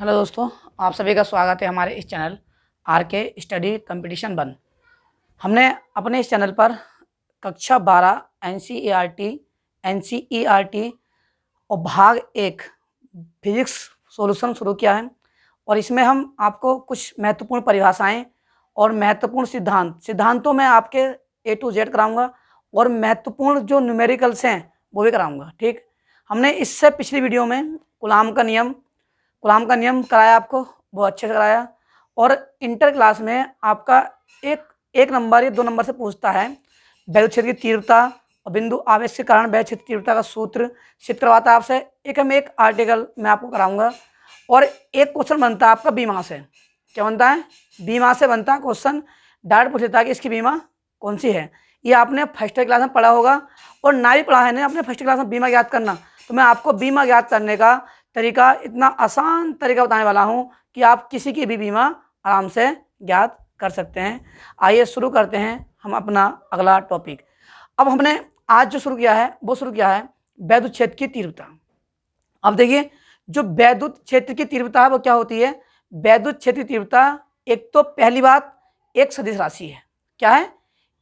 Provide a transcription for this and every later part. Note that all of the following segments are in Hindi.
हेलो दोस्तों, आप सभी का स्वागत है हमारे इस चैनल आर के स्टडी कंपटीशन 1। हमने अपने इस चैनल पर कक्षा 12 एनसीईआरटी और भाग 1 फिजिक्स सॉल्यूशन शुरू किया है। और इसमें हम आपको कुछ महत्वपूर्ण परिभाषाएं और महत्वपूर्ण सिद्धांतों में आपके A to Z कराऊंगा और महत्वपूर्ण जो न्यूमेरिकल्स हैं वो भी कराऊंगा। ठीक, हमने इससे पिछली वीडियो में कूलाम का नियम कराया, आपको बहुत अच्छे से कराया। और इंटर क्लास में आपका एक नंबर या 2 नंबर से पूछता है वैद्युत क्षेत्र की तीव्रता और बिंदु आवेश के कारण वैद्युत क्षेत्र तीव्रता का सूत्र सिद्ध करवाता है आपसे। एक आर्टिकल मैं आपको कराऊंगा और एक क्वेश्चन बनता है आपका बीमा से। क्या बनता है? बीमा से बनता है क्वेश्चन। डायरेक्ट पूछ लेता है कि इसकी बीमा कौन सी है। ये आपने फर्स्ट क्लास में पढ़ा होगा और ना भी पढ़ा है ना आपने फर्स्ट क्लास में बीमा ज्ञात करना, तो मैं आपको बीमा ज्ञात करने का तरीका, इतना आसान तरीका बताने वाला हूं कि आप किसी की भी बीमा आराम से ज्ञात कर सकते हैं। आइए शुरू करते हैं हम अपना अगला टॉपिक। अब हमने आज जो शुरू किया है वो शुरू किया है वैद्युत क्षेत्र की तीव्रता। अब देखिए, जो वैद्युत क्षेत्र की तीव्रता है वो क्या होती है? वैद्युत क्षेत्र की तीव्रता एक तो पहली बात एक सदिश राशि है। क्या है?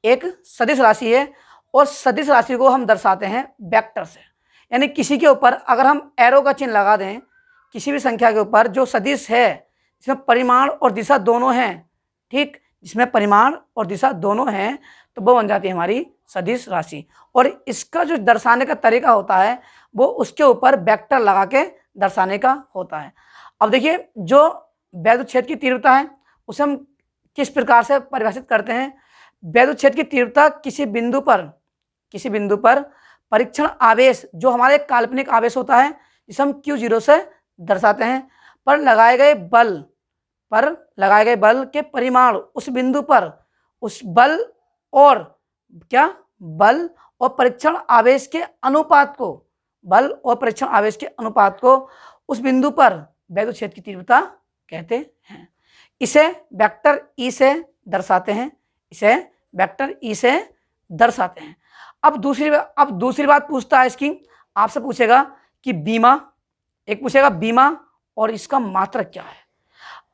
एक सदिश राशि है और सदिश राशि को हम दर्शाते हैं वेक्टर से। यानी किसी के ऊपर अगर हम एरो का चिन्ह लगा दें, किसी भी संख्या के ऊपर जो सदिश है जिसमें परिमाण और दिशा दोनों हैं, ठीक, जिसमें परिमाण और दिशा दोनों हैं, तो वो बन जाती है हमारी सदिश राशि। और इसका जो दर्शाने का तरीका होता है वो उसके ऊपर वेक्टर लगा के दर्शाने का होता है। अब देखिए, जो वैद्युत क्षेत्र की तीव्रता है उसे हम किस प्रकार से परिभाषित करते हैं? वैद्युत क्षेत्र की तीव्रता किसी बिंदु पर परीक्षण आवेश, जो हमारे काल्पनिक आवेश होता है जिसे हम Q0 से दर्शाते हैं, पर लगाए गए बल के परिमाण, उस बिंदु पर उस बल और परीक्षण आवेश के अनुपात को उस बिंदु पर वैद्युत क्षेत्र की तीव्रता कहते हैं। इसे वेक्टर ई से दर्शाते हैं। अब दूसरी बात पूछता है इसकी, आपसे पूछेगा कि बीमा और इसका मात्रक क्या है।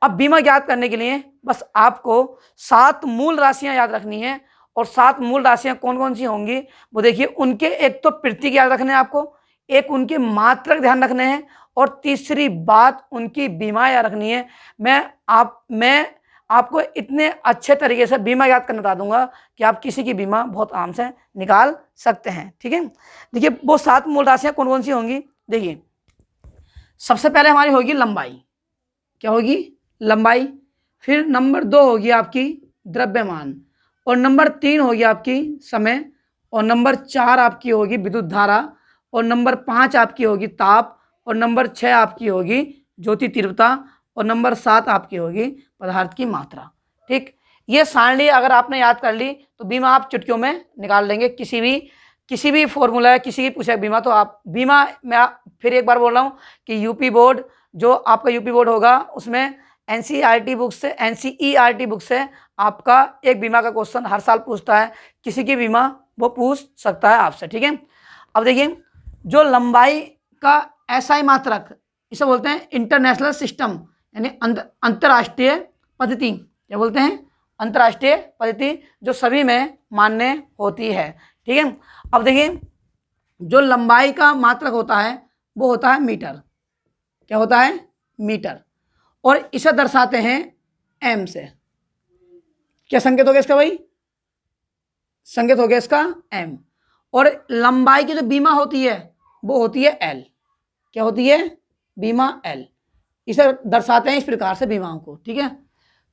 अब बीमा ज्ञात करने के लिए बस आपको 7 मूल राशियां याद रखनी है। और 7 मूल राशियां कौन कौन सी होंगी वो देखिए, उनके एक तो प्रतीक याद रखने हैं आपको, एक मात्रक ध्यान रखने हैं और तीसरी बात उनकी बीमा याद रखनी है। मैं आपको इतने अच्छे तरीके से बीमा याद करना बता दूंगा कि आप किसी की बीमा बहुत आराम से निकाल सकते हैं। ठीक है, देखिए वो 7 मूल राशियां कौन कौन सी होंगी। देखिए, सबसे पहले हमारी होगी लंबाई। क्या होगी? लंबाई। फिर नंबर 2 होगी आपकी द्रव्यमान, और नंबर 3 होगी आपकी समय, और नंबर 4 आपकी होगी विद्युत धारा, और नंबर 5 आपकी होगी ताप, और नंबर 6 आपकी होगी ज्योति तीव्रता, और नंबर 7 आपकी होगी पदार्थ की मात्रा। ठीक, ये सारणी अगर आपने याद कर ली तो बीमा आप चुटकियों में निकाल लेंगे। किसी भी फॉर्मूला है, किसी की पूछे बीमा, तो आप बीमा, मैं फिर एक बार बोल रहा हूँ कि यूपी बोर्ड, जो आपका यूपी बोर्ड होगा उसमें एनसीईआरटी बुक से आपका एक बीमा का क्वेश्चन हर साल पूछता है। किसी की बीमा वो पूछ सकता है आपसे। ठीक है, अब देखिए, जो लंबाई का एसआई मात्रक, इसे बोलते हैं इंटरनेशनल सिस्टम, यानी अंतर्राष्ट्रीय पद्धति। क्या बोलते हैं? अंतर्राष्ट्रीय पद्धति, जो सभी में मान्य होती है। ठीक है, अब देखिए, जो लंबाई का मात्रक होता है वो होता है मीटर। क्या होता है? मीटर। और इसे दर्शाते हैं एम से। क्या संकेत हो गया इसका भाई? संकेत हो गया इसका एम। और लंबाई की जो बीमा होती है वो होती है एल। क्या होती है? बीमा एल। इसे दर्शाते हैं इस प्रकार से बीमाओं को। ठीक है,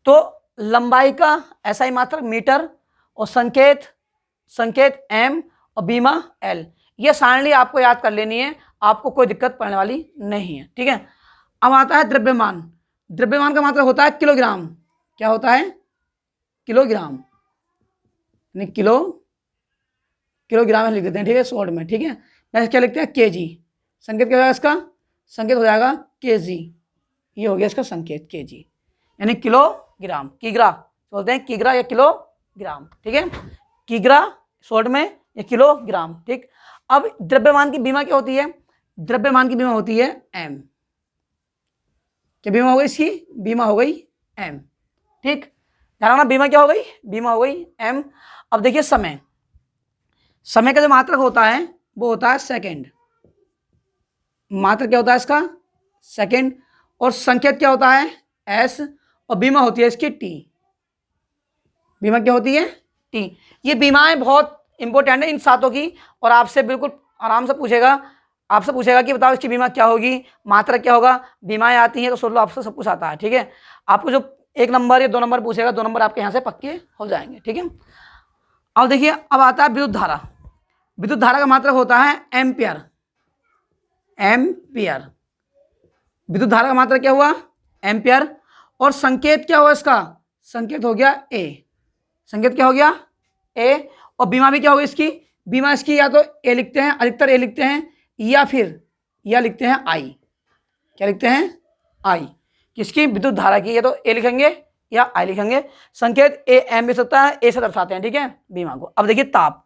तो लंबाई का ऐसा ही मात्रक मीटर, और संकेत एम, और बीमा एल। ये सारणी आपको याद कर लेनी है, आपको कोई दिक्कत पड़ने वाली नहीं है। ठीक है, अब आता है द्रव्यमान। द्रव्यमान का मात्रक होता है किलोग्राम। क्या होता है? किलोग्राम, यानी किलोग्राम में लिख देते हैं। ठीक है, शॉर्ट में। ठीक है, मैं क्या लिखते हैं? केजी। संकेत क्या होगा इसका? संकेत हो जाएगा केजी। ये हो गया इसका संकेत केजी, यानी किलोग्राम। किग्रा बोलते हैं, किग्रा या किलोग्राम। ठीक है, किग्रा शॉर्ट में, या किलोग्राम। ठीक, अब द्रव्यमान की बीमा क्या होती है? द्रव्यमान की बीमा होती है एम। क्या बीमा हो गई इसकी? बीमा हो गई m। ठीक, ध्यान रखना बीमा क्या हो गई? बीमा हो गई m। अब देखिए समय, समय का जो मात्रक होता है वो होता है सेकंड, मात्रक क्या होता है इसका? सेकंड। और संकेत क्या होता है? s। और बीमा होती है इसकी t। बीमा क्या होती है? t। ये बीमाएं बहुत इंपॉर्टेंट है इन सातों की, और आपसे बिल्कुल आराम से पूछेगा, आपसे पूछेगा कि बताओ इसकी बीमा क्या होगी, मात्रक क्या होगा। बीमाएं आती हैं तो सोच लो आपसे सब कुछ आता है। ठीक है, आपको जो 1 नंबर या 2 नंबर पूछेगा, 2 नंबर आपके यहाँ से पक्के हो जाएंगे। ठीक है, अब देखिए अब आता है विद्युत धारा। विद्युत धारा का मात्रक होता है एम्पियर। एम्पियर, विद्युत धारा का मात्रक क्या हुआ? एम्पियर। और संकेत क्या हुआ इसका? संकेत हो गया ए। संकेत क्या हो गया? ए। और बीमा भी क्या होगी इसकी? बीमा इसकी या तो ए लिखते हैं, अधिकतर ए लिखते हैं, या फिर या लिखते हैं आई। क्या लिखते हैं? आई। किसकी? विद्युत धारा की। या तो ए लिखेंगे या आई लिखेंगे। संकेत ए एम भी सकता है, ए से दर्शाते हैं। ठीक है, बीमा को। अब देखिए ताप,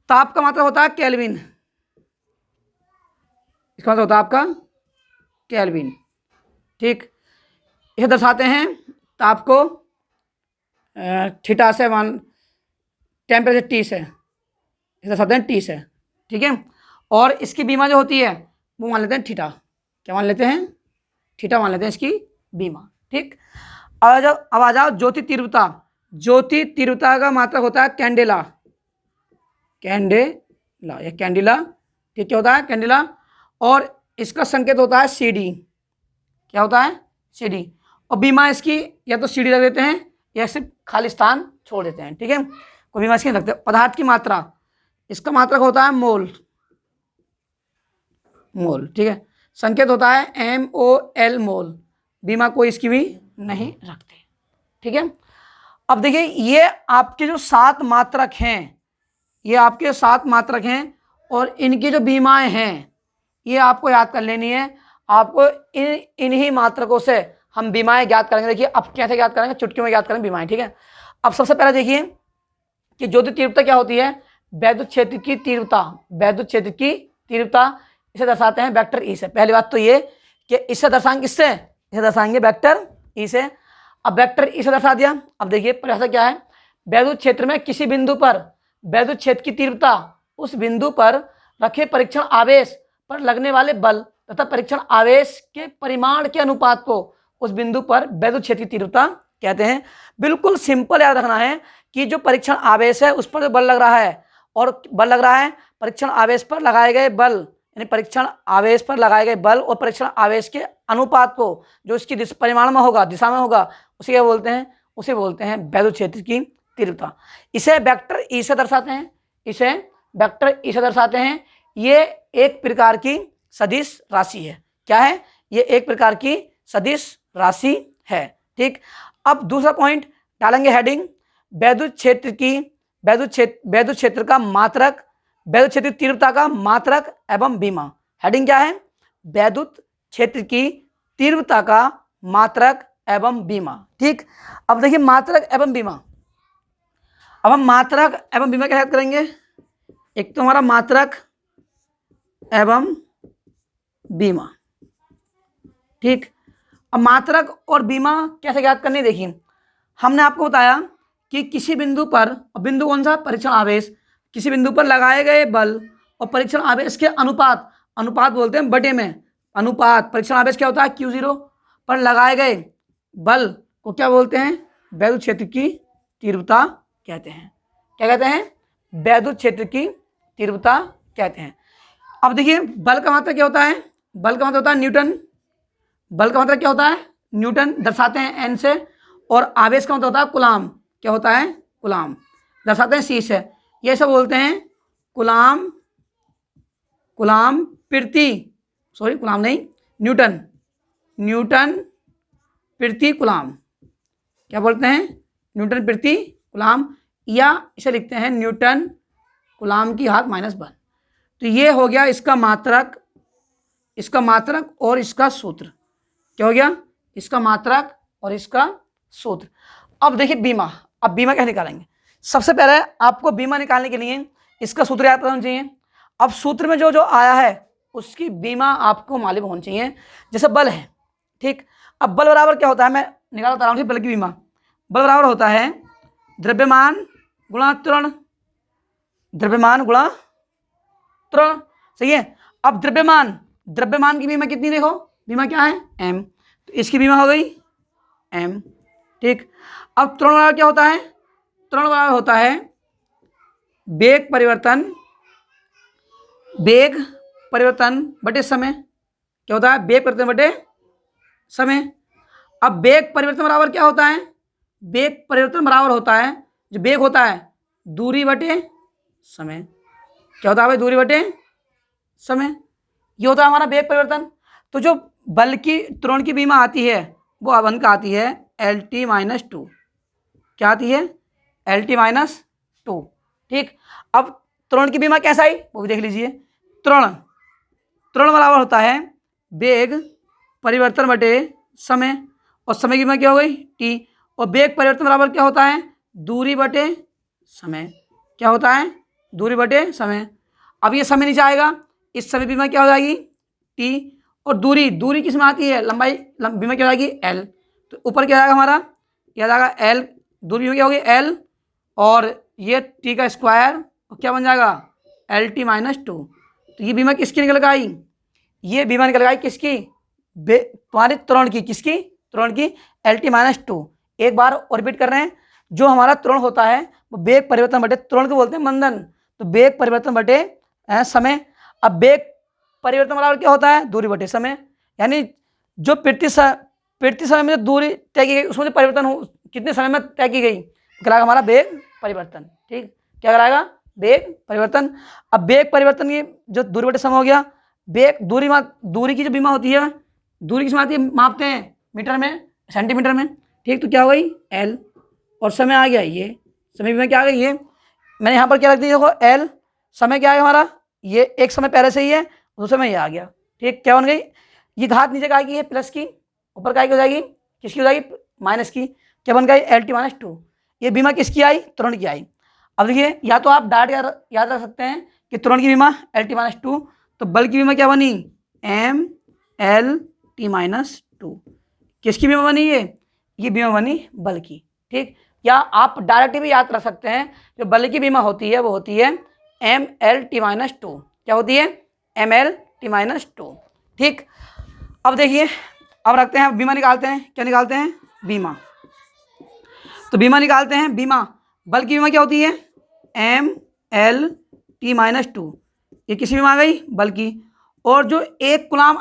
ताप का मात्रक होता है केल्विन। इसका मतलब होता है आपका केल्विन। ठीक, इसे दर्शाते हैं ताप को थीटा से, मान टेम्परेचर टी से, इसे दर्शाते हैं टी से। ठीक है, और इसकी बीमा जो होती है वो मान लेते हैं थीटा। क्या मान लेते हैं? थीटा मान लेते हैं इसकी बीमा। ठीक, अब आ जाओ ज्योति तीव्रता। ज्योति तीव्रता का मात्रक होता है कैंडेला। कैंडेला या कैंडिला। ठीक, क्या होता है? कैंडिला। और इसका संकेत होता है सी डी। क्या होता है? C D. और बीमा इसकी या तो सी डी रख देते हैं या सिर्फ खाली स्थान छोड़ देते हैं। ठीक है, कोई बीमा इसकी नहीं रखते। पदार्थ की मात्रा, इसका मात्रक होता है मोल। मोल। ठीक है, संकेत होता है MOL मोल। बीमा कोई इसकी भी नहीं रखते। ठीक है, अब देखिए ये आपके जो 7 मात्रक हैं, ये आपके 7 मात्रक हैं, और इनकी जो बीमाएं हैं ये आपको याद कर लेनी है। आपको इन्हीं मात्रकों से हम बीमाएं ज्ञात करेंगे। देखिए अब कैसे ज्ञात करेंगे? चुटकियों में ज्ञात करेंगे बीमाएं। ठीक है, अब सबसे पहले देखिए कि ज्योति तीव्रता क्या होती है? वैद्युत क्षेत्र की तीव्रता। वैद्युत क्षेत्र की तीव्रता, इसे दर्शाते हैं वेक्टर ई से। पहली बात तो ये कि इससे दर्शाएंगे, किससे? इसे दर्शाएंगे वेक्टर ई से। अब वेक्टर ई से दर्शा दिया। अब देखिए परिभाषा क्या है? वैद्युत क्षेत्र में किसी बिंदु पर वैद्युत क्षेत्र की तीव्रता उस बिंदु पर रखे परीक्षण आवेश पर लगने वाले बल तथा परीक्षण आवेश के परिमाण के अनुपात को उस बिंदु पर वैद्युत क्षेत्र की तीव्रता कहते हैं। बिल्कुल सिंपल याद रखना है कि जो परीक्षण आवेश है उस पर जो बल लग रहा है, और बल लग रहा है परीक्षण आवेश पर लगाए गए बल, यानी परीक्षण आवेश पर लगाए गए बल और परीक्षण आवेश के अनुपात को जो इसकी परिमाण में होगा, दिशा में होगा, उसे क्या बोलते हैं? उसे बोलते हैं वैद्युत क्षेत्र की तीव्रता। इसे वेक्टर ई से दर्शाते हैं। इसे वेक्टर ई से दर्शाते हैं। ये एक प्रकार की सदिश राशि है। क्या है? ये एक प्रकार की सदिश राशि है। ठीक, अब दूसरा पॉइंट डालेंगे हेडिंग, वैद्युत क्षेत्र की वैद्युत क्षेत्र का मात्रक, वैद्युत क्षेत्र की तीव्रता का मात्रक एवं बीमा। हेडिंग क्या है? वैद्युत क्षेत्र की तीव्रता का मात्रक एवं बीमा। ठीक, अब देखिए मात्रक एवं बीमा। अब हम मात्रक एवं बीमा क्या याद करेंगे? एक तो हमारा मात्रक एवं बीमा। ठीक, अब मात्रक और बीमा कैसे ज्ञात करनी? देखिए हमने आपको बताया कि किसी बिंदु पर, बिंदु कौन सा? परीक्षण आवेश। किसी बिंदु पर लगाए गए बल और परीक्षण आवेश के अनुपात, अनुपात बोलते हैं बटे में, अनुपात। परीक्षण आवेश क्या होता है? Q0 पर लगाए गए बल को क्या बोलते हैं? वैद्युत क्षेत्र की तीव्रता कहते हैं। क्या कहते हैं? वैद्युत क्षेत्र की तीव्रता कहते हैं। अब देखिए बल का मात्रक क्या होता है? बल का मात्रक होता है न्यूटन। बल का मात्रक क्या होता है? न्यूटन, दर्शाते हैं N से। और आवेश का मात्रक होता है कूलाम। क्या होता है? कूलाम, दर्शाते हैं C से। ये सब बोलते हैं कूलाम, कूलाम प्रति, सॉरी कूलाम नहीं, न्यूटन, न्यूटन प्रति कूलाम। क्या बोलते हैं? न्यूटन प्रति कूलाम, या इसे लिखते हैं न्यूटन कूलाम की घात -1। तो ये हो गया इसका मात्रक, इसका मात्रक और इसका सूत्र। क्या हो गया? इसका मात्रक और इसका सूत्र। अब देखिए बीमा। अब बीमा कैसे निकालेंगे? सबसे पहले आपको बीमा निकालने के लिए इसका सूत्र याद होना चाहिए। अब सूत्र में जो जो आया है उसकी बीमा आपको मालूम होनी चाहिए। जैसे बल है, ठीक। अब बल बराबर क्या होता है, मैं निकाल बता रहा हूँ, बल की बीमा। बल बराबर होता है द्रव्यमान गुणा त्वरण, द्रव्यमान गुणा त्वरण, सही है। अब द्रव्यमान की बीमा कितनी, देखो बीमा क्या है m, तो इसकी बीमा हो गई m, ठीक। अब त्वरण बराबर क्या होता है, त्वरण बराबर होता है वेग परिवर्तन बटे समय, क्या होता है, वेग परिवर्तन बटे समय। अब वेग परिवर्तन बराबर क्या होता है, वेग परिवर्तन बराबर होता है, जो वेग होता है दूरी बटे समय, क्या होता है भाई, दूरी बटे समय, ये होता है हमारा वेग परिवर्तन। तो जो बल की त्वरण की बीमा आती है वो अवन का आती है LT-2, क्या आती है LT-2, ठीक। अब त्वरण की बीमा कैसा आई वो भी देख लीजिए। त्वरण बराबर होता है वेग परिवर्तन बटे समय, और समय की बीमा क्या हो गई T, और वेग परिवर्तन बराबर क्या होता है, दूरी बटे समय, क्या होता है, दूरी बटे समय। अब ये समय नीचे आएगा, इस समय बीमा क्या हो जाएगी T, और दूरी किस में आती है, लंबाई बीमा क्या हो जाएगी L, तो ऊपर क्या आएगा हमारा, क्या आ जाएगा L, दूरी बीमा क्या होगी L, और ये T का स्क्वायर, और क्या बन जाएगा LT-2। तो ये बीमा किसकी निकल कर आई, ये बीमा निकल आई किसकी, तुम्हारी त्वरण की, किसकी, त्वरण की LT-2। एक बार और रिपीट कर रहे हैं, जो हमारा त्वरण होता है वो वेग परिवर्तन बटे, त्वरण को बोलते हैं मंदन, तो वेग परिवर्तन बटे समय। अब वेग परिवर्तन बराबर क्या होता है, दूरी बटे समय, यानी जो प्रति समय में दूरी तय की गई उसमें परिवर्तन हो कितने समय में तय की गई, कहलाएगा हमारा वेग परिवर्तन, ठीक। क्या कहलाएगा, वेग परिवर्तन। अब वेग परिवर्तन की जो दूरी बटे समय हो गया, वेग दूरी की जो बीमा होती है, दूरी किसमें आती है, मापते हैं मीटर में सेंटीमीटर में, ठीक। तो क्या हो गई L, और समय आ गया ये, समय बीमा क्या आ गई ये, मैंने यहाँ पर क्या रख दिया देखो L, समय क्या है हमारा, ये एक समय पहले से ही है, दूसरे में ये आ गया, ठीक। क्या बन गई, ये घात नीचे का आएगी है प्लस की, ऊपर का हो जाएगी, किसकी हो जाएगी माइनस की, क्या बन गई LT-2। ये बीमा किसकी आई, त्वरण की आई। अब देखिए, या तो आप डायरेक्ट याद रख सकते हैं कि त्वरण की बीमा LT-2, तो बल की बीमा क्या बनी MLT-2, किसकी बीमा बनी ये बीमा बनी बल की, ठीक। या आप डायरेक्ट भी याद रख सकते हैं, जो बल की बीमा होती है वो होती है MLT-2, क्या होती है MLT-2, ठीक। अब देखिए, अब रखते हैं बीमा, निकालते हैं, क्या निकालते हैं बीमा, तो बीमा निकालते हैं, बीमा बल की बीमा क्या होती है MLT-2, ये किसी बीमा आ गई बल की, और जो एक कूलाम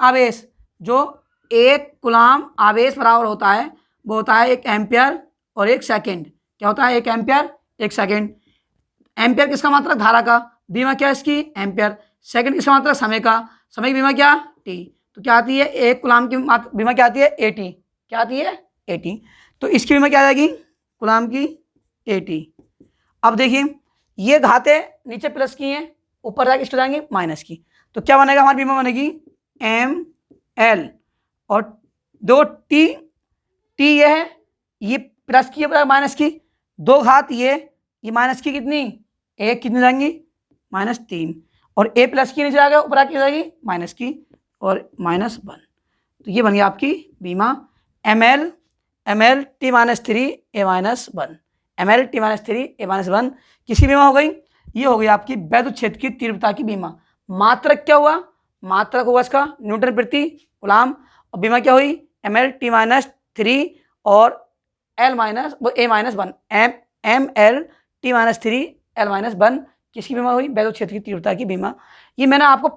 आवेश बराबर होता है वो होता है 1 एम्पियर और 1 सेकेंड, क्या होता है 1 एम्पियर 1 सेकेंड। एम्पियर किसका मात्रक, धारा का, बीमा क्या है इसकी एम्पियर, सेकंड किसका मात्रक, समय का, समय की बीमा क्या T, तो क्या आती है, एक कूलाम की बीमा क्या आती है AT, क्या आती है AT, तो इसकी बीमा क्या आ जाएगी कूलाम की AT। अब देखिए, ये घातें नीचे प्लस की हैं, ऊपर जाके इसको जाएंगे माइनस की, तो क्या बनेगा, हमारी बीमा बनेगी ML, और दो T ये है, ये प्लस की है माइनस की, दो घात ये माइनस की कितनी, एक कितनी जाएंगी -3, और A प्लस की नीचे आ गया, ऊपर आके जाएगी माइनस की और -1, तो ये बन गया आपकी बीमा MLT-3 A-1, MLT-3 A-1 किसकी बीमा हो गई, ये हो गई आपकी वैद्युत क्षेत्र की तीव्रता की बीमा। मात्रक क्या हुआ, मात्रक होगा इसका न्यूटन प्रति कूलाम, और बीमा क्या हुई MLT-3 और A-1 MLT-3 L-1 किसकी बीमा हुई, वैद्युत क्षेत्र की तीव्रता की बीमा। ये मैंने आपको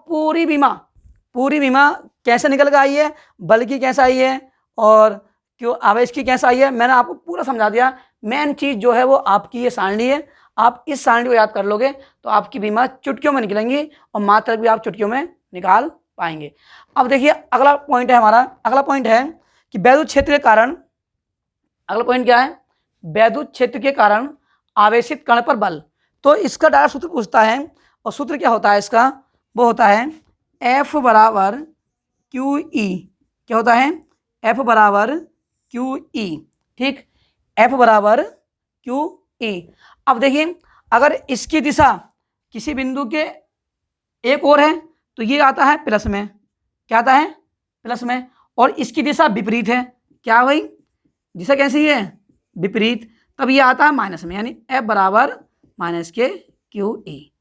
पूरी बीमा कैसे निकल कर आई है, बल की कैसे आई है और क्यों आवेश की कैसे आई है, मैंने आपको पूरा समझा दिया। मेन चीज़ जो है वो आपकी ये सारणी है, आप इस सारणी को याद कर लोगे तो आपकी बीमा चुटकियों में निकलेंगी और मात्रक भी आप चुटकियों में निकाल पाएंगे। अब देखिए, अगला पॉइंट है हमारा, अगला पॉइंट है कि वैद्युत क्षेत्र के कारण, अगला पॉइंट क्या है, वैद्युत क्षेत्र के कारण आवेशित कण पर बल। तो इसका डायरेक्ट सूत्र पूछता है, और सूत्र क्या होता है इसका, वो होता है F बराबर QE, क्या होता है F बराबर QE, ठीक, F बराबर QE। अब देखिए, अगर इसकी दिशा किसी बिंदु के एक और है तो ये आता है प्लस में, क्या आता है प्लस में, और इसकी दिशा विपरीत है, क्या भाई, दिशा कैसी है, विपरीत, तब ये आता है माइनस में, यानी F बराबर माइनस के क्यू ई।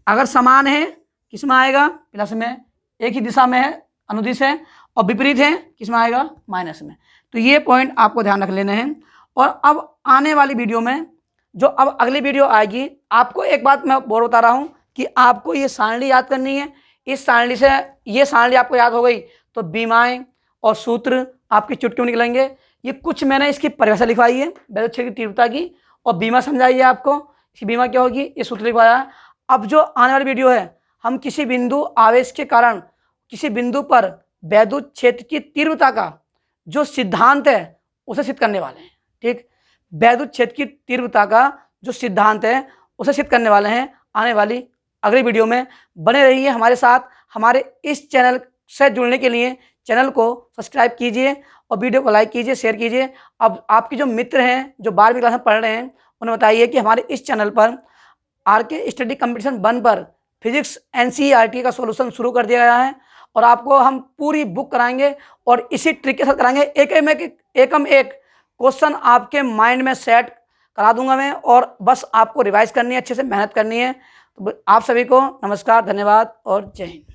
अगर समान है किस में आएगा, प्लस में, एक ही दिशा में है, अनुदिश है, और विपरीत है किस में आएगा, माइनस में। तो ये पॉइंट आपको ध्यान रख लेने हैं। और अब आने वाली वीडियो में, जो अब अगली वीडियो आएगी, आपको एक बात मैं बोल बता रहा हूँ कि आपको ये सारणी याद करनी है। इस सारणी से, ये सारणी आपको याद हो गई तो बीमाएं और सूत्र आपकी चुटकियों निकलेंगे। ये कुछ मैंने इसकी परिभाषा लिखवाई है वैद्युत क्षेत्र की तीव्रता की, और बीमा समझाइए आपको, इसकी बीमा क्या होगी, ये सूत्र लिखवाया है। अब जो आने वाली वीडियो है, हम किसी बिंदु आवेश के कारण किसी बिंदु पर वैद्युत क्षेत्र की तीव्रता का जो सिद्धांत है उसे सिद्ध करने वाले हैं। ठीक, वैद्युत क्षेत्र की तीव्रता का जो सिद्धांत है उसे सिद्ध करने वाले हैं आने वाली अगली वीडियो में। बने रहिए हमारे साथ। हमारे इस चैनल से जुड़ने के लिए चैनल को सब्सक्राइब कीजिए और वीडियो को लाइक कीजिए, शेयर कीजिए। अब आपके जो मित्र हैं जो 12वीं क्लास में पढ़ रहे हैं, उन्हें बताइए कि हमारे इस चैनल पर आरके स्टडी कंपटीशन 1 पर फिजिक्स एनसीईआरटी का सॉल्यूशन शुरू कर दिया गया है, और आपको हम पूरी बुक कराएंगे और इसी ट्रिक के साथ कराएंगे। एकम एक क्वेश्चन आपके माइंड में सेट करा दूंगा मैं, और बस आपको रिवाइज करनी है, अच्छे से मेहनत करनी है। तो आप सभी को नमस्कार, धन्यवाद और जय हिंद।